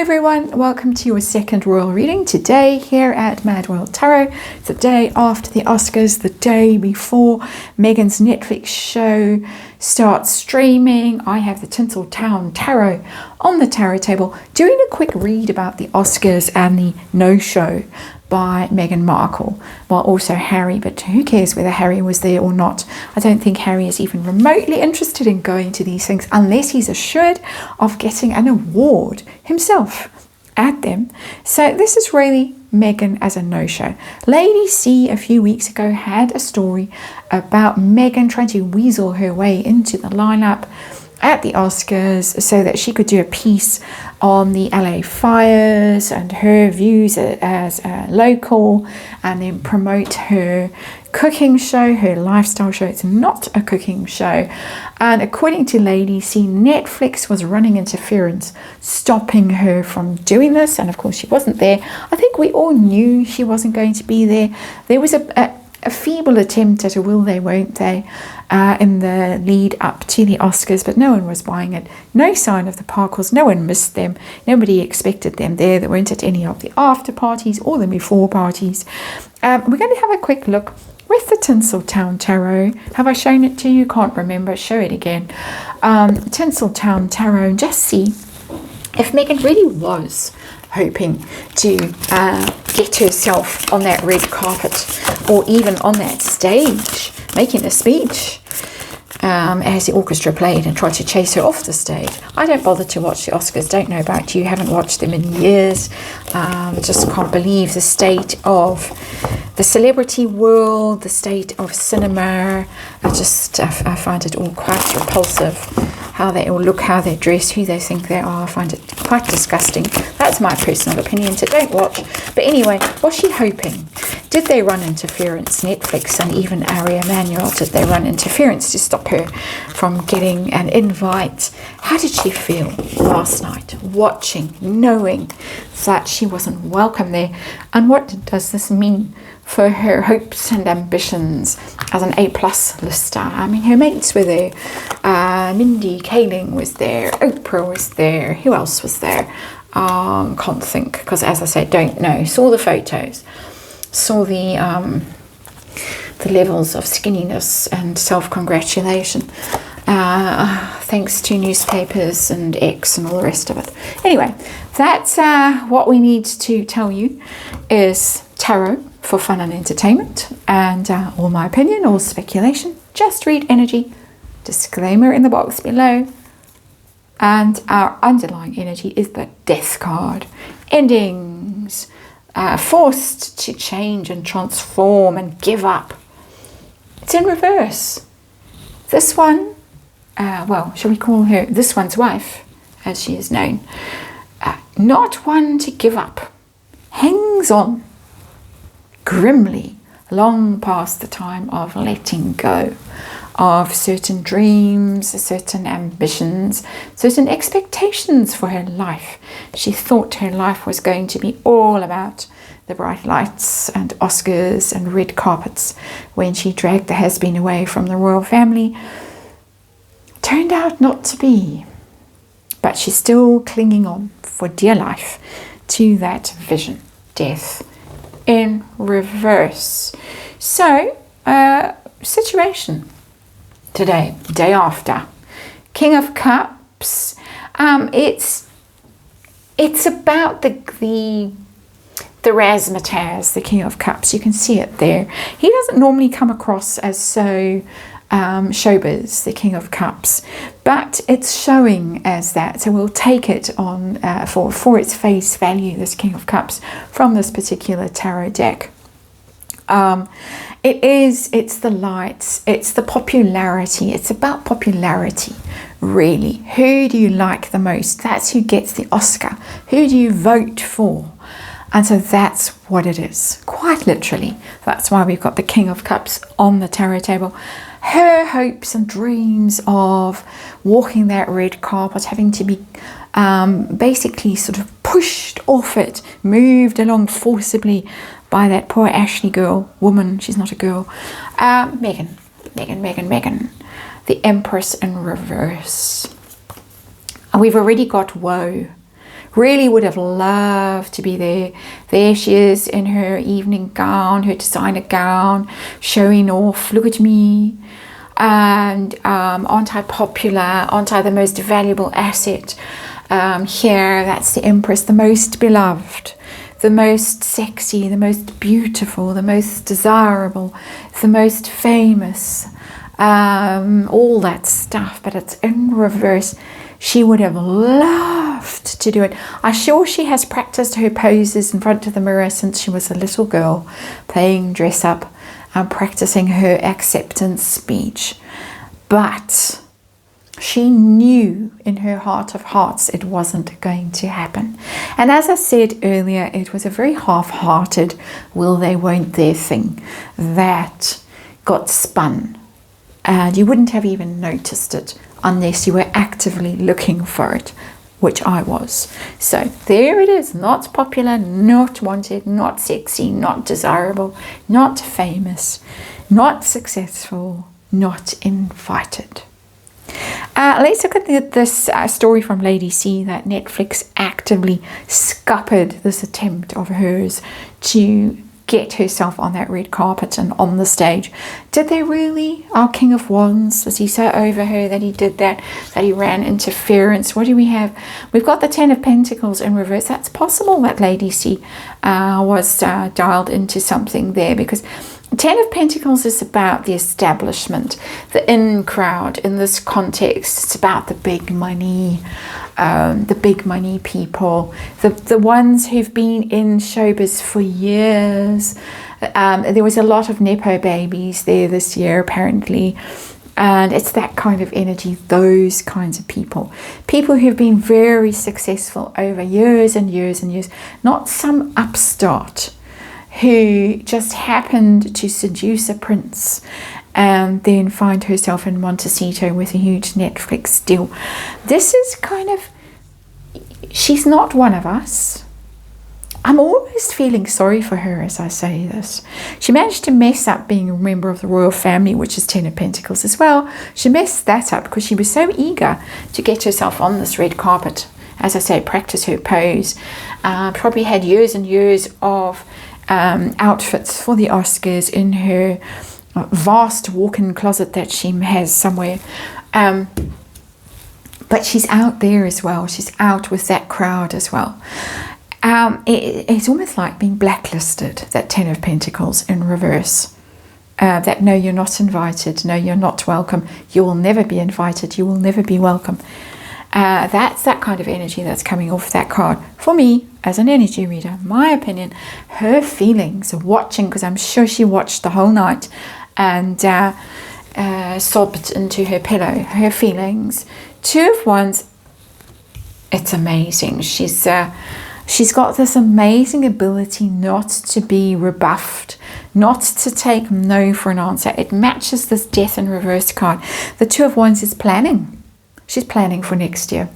everyone, welcome to your second royal reading today here at Mad World Tarot. It's the day after the Oscars, the day before Megan's Netflix show starts streaming. I have the Tinseltown Tarot on the tarot table doing a quick read about the Oscars and the no-show by Meghan Markle, well, also Harry, but who cares whether Harry was there or not. I don't think Harry is even remotely interested in going to these things unless he's assured of getting an award himself at them. So this is really Meghan as a no-show. Lady C a few weeks ago had a story about Meghan trying to weasel her way into the lineup at the Oscars so that she could do a piece on the LA fires and her views as a local, and then promote her cooking show, her lifestyle show. It's not a cooking show. And according to Lady C, Netflix was running interference, stopping her from doing this. And of course, she wasn't there. I think we all knew she wasn't going to be there. There was a feeble attempt at a will they, won't they in the lead up to the Oscars, but no one was buying it. No sign of the Parkles. No one missed them. Nobody expected them there. They weren't at any of the after parties or the before parties. We're going to have a quick look with the Tinseltown Tarot. Have I shown it to you? Can't remember. Show it again. Tinseltown Tarot, and just see if Meghan really was hoping to get herself on that red carpet or even on that stage making a speech as the orchestra played and tried to chase her off the stage. I don't bother to watch the Oscars. Don't know about you. Haven't watched them in years. Just can't believe the state of the celebrity world, the state of cinema. I find it all quite repulsive. How they all look, how they dress, who they think they are. I find it quite disgusting. That's my personal opinion, so don't watch. But anyway, was she hoping? Did they run interference, Netflix and even Ari Emanuel, did they run interference to stop her from getting an invite? How did she feel last night, watching, knowing that she wasn't welcome there? And what does this mean for her hopes and ambitions as an A-plus lister? I mean, her mates were there. Mindy Kaling was there. Oprah was there. Who else was there? Can't think, because as I say, don't know. Saw the photos. Saw the levels of skinniness and self-congratulation. Thanks to newspapers and X and all the rest of it. Anyway, that's what we need to tell you is tarot for fun and entertainment, and all my opinion, all speculation. Just read energy. Disclaimer in the box below. And our underlying energy is the Death card. Endings. Forced to change and transform and give up. It's in reverse. This one, well, shall we call her this one's wife, as she is known, not one to give up. Hangs on grimly long past the time of letting go of certain dreams, certain ambitions, certain expectations for her life. She thought her life was going to be all about the bright lights and Oscars and red carpets when she dragged the has-been away from the royal family. Turned out not to be, but she's still clinging on for dear life to that vision. Death in reverse. So, situation today, day after. King of Cups. It's about the razzmatazz, the King of Cups. You can see it there. He doesn't normally come across as so showbiz, the King of Cups, but it's showing as that. So we'll take it on for its face value, this King of Cups, from this particular tarot deck. It's the lights, it's the popularity, it's about popularity, really. Who do you like the most? That's who gets the Oscar. Who do you vote for? And so that's what it is, quite literally. That's why we've got the King of Cups on the tarot table. Her hopes and dreams of walking that red carpet, having to be basically sort of pushed off it, moved along forcibly by that poor Ashley woman. She's not a girl. Meghan. The Empress in reverse. And we've already got woe Really would have loved to be there. There she is in her evening gown, her designer gown, showing off, look at me. And aren't I popular? Aren't I the most valuable asset? Here, that's the Empress, the most beloved, the most sexy, the most beautiful, the most desirable, the most famous, all that stuff, but it's in reverse. She would have loved to do it. I'm sure she has practiced her poses in front of the mirror since she was a little girl, playing dress up and practicing her acceptance speech. But she knew in her heart of hearts it wasn't going to happen. And as I said earlier, it was a very half-hearted will they, won't they thing that got spun. And you wouldn't have even noticed it unless you were actively looking for it, which I was. So there it is, not popular, not wanted, not sexy, not desirable, not famous, not successful, not invited. Let's look at this story from Lady C, that Netflix actively scuppered this attempt of hers to get herself on that red carpet and on the stage. Did they really? Our King of Wands, was he so over her that he did that he ran interference? What do we have? We've got the Ten of Pentacles in reverse. That's possible that Lady C was dialed into something there, because Ten of Pentacles is about the establishment, the in crowd. In this context, it's about the big money people, the ones who've been in showbiz for years. There was a lot of Nepo babies there this year, apparently. And it's that kind of energy, those kinds of people. People who've been very successful over years and years and years. Not some upstart who just happened to seduce a prince and then find herself in Montecito with a huge Netflix deal. This is kind of, she's not one of us. I'm almost feeling sorry for her as I say this. She managed to mess up being a member of the royal family, which is Ten of Pentacles as well. She messed that up because she was so eager to get herself on this red carpet. As I say, practice her pose. Probably had years and years of outfits for the Oscars in her vast walk-in closet that she has somewhere. But she's out there as well. She's out with that crowd as well. It's almost like being blacklisted, that Ten of Pentacles in reverse. That no, you're not invited. No, you're not welcome. You will never be invited. You will never be welcome. That's that kind of energy that's coming off that card. For me, as an energy reader, my opinion, her feelings of watching, because I'm sure she watched the whole night and sobbed into her pillow. Her feelings. Two of Wands, it's amazing. She's got this amazing ability not to be rebuffed, not to take no for an answer. It matches this Death in Reverse card. The Two of Wands is planning. She's planning for next year.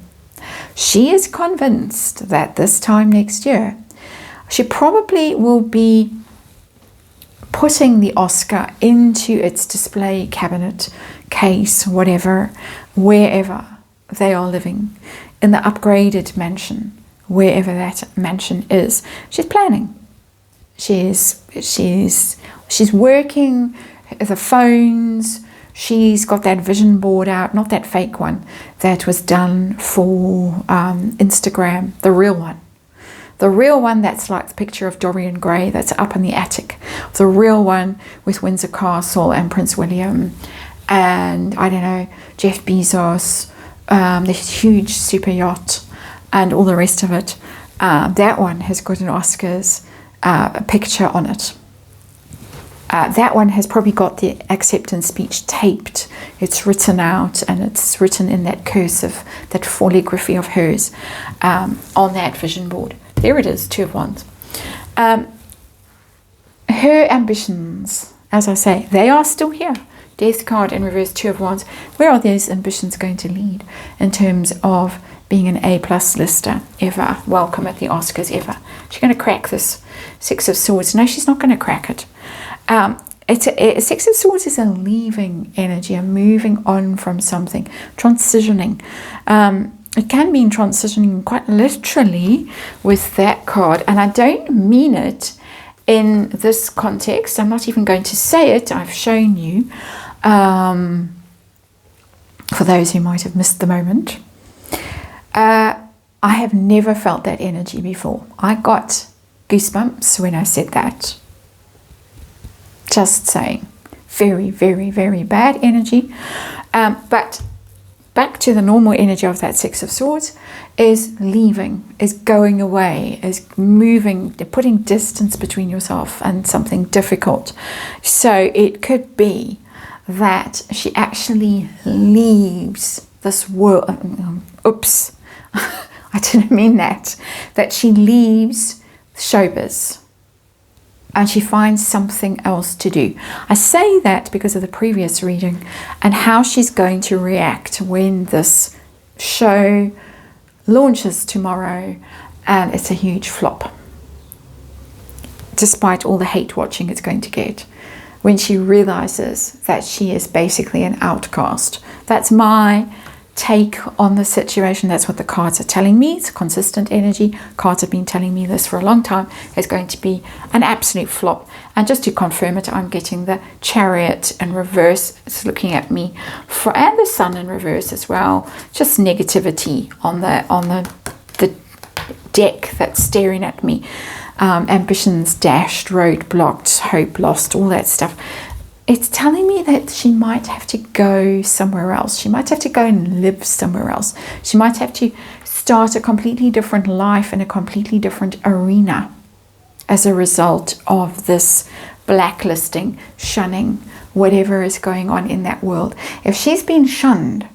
She is convinced that this time next year, she probably will be putting the Oscar into its display cabinet, case, whatever, wherever they are living, in the upgraded mansion, wherever that mansion is. She's planning. She's working the phones. She's got that vision board out, not that fake one that was done for Instagram, the real one. The real one that's like the picture of Dorian Gray that's up in the attic. The real one with Windsor Castle and Prince William and, I don't know, Jeff Bezos, this huge super yacht and all the rest of it. That one has got an Oscars picture on it. That one has probably got the acceptance speech taped. It's written out and it's written in that cursive, that calligraphy of hers on that vision board. There it is, Two of Wands. Her ambitions, as I say, they are still here. Death card in reverse, Two of Wands. Where are those ambitions going to lead in terms of being an A+ lister ever? Welcome at the Oscars ever. She's going to crack this Six of Swords. No, she's not going to crack it. Six of Swords is a leaving energy, a moving on from something, transitioning. it can mean transitioning quite literally with that card. And I don't mean it in this context. I'm not even going to say it. I've shown you. For those who might have missed the moment. I have never felt that energy before. I got goosebumps when I said that. Just saying. Very, very, very bad energy. But back to the normal energy of that Six of Swords is leaving, is going away, is moving, putting distance between yourself and something difficult. So it could be that she actually leaves this world. Oops, I didn't mean that. That she leaves showbiz and she finds something else to do. I say that because of the previous reading and how she's going to react when this show launches tomorrow and it's a huge flop, despite all the hate watching it's going to get, when she realizes that she is basically an outcast. That's my take on the situation. That's what the cards are telling me. It's consistent energy. Cards have been telling me this for a long time. It's going to be an absolute flop. And just to confirm it, I'm getting the Chariot in reverse. It's looking at me, and the Sun in reverse as well. Just negativity on the deck that's staring at me. Ambitions dashed, road blocked, hope lost, all that stuff. It's telling me that she might have to go somewhere else. She might have to go and live somewhere else. She might have to start a completely different life in a completely different arena as a result of this blacklisting, shunning, whatever is going on in that world. If she's been shunned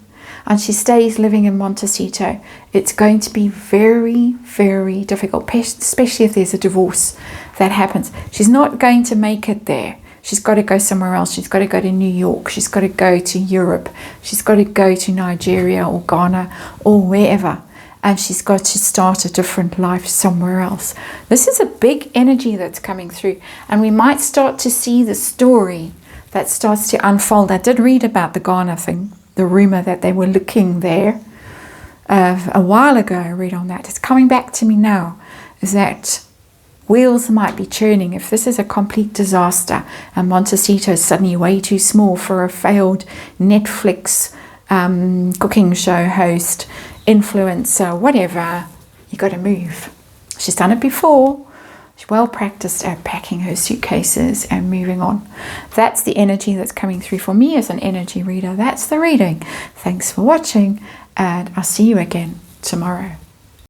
and she stays living in Montecito, it's going to be very, very difficult, especially if there's a divorce that happens. She's not going to make it there. She's got to go somewhere else. She's got to go to New York. She's got to go to Europe. She's got to go to Nigeria or Ghana or wherever. And she's got to start a different life somewhere else. This is a big energy that's coming through. And we might start to see the story that starts to unfold. I did read about the Ghana thing, the rumor that they were looking there a while ago. I read on that. It's coming back to me now. Is that wheels might be churning. If this is a complete disaster and Montecito is suddenly way too small for a failed Netflix cooking show host, influencer, whatever, you got to move. She's done it before. She's well practiced at packing her suitcases and moving on. That's the energy that's coming through for me as an energy reader. That's the reading. Thanks for watching, and I'll see you again tomorrow.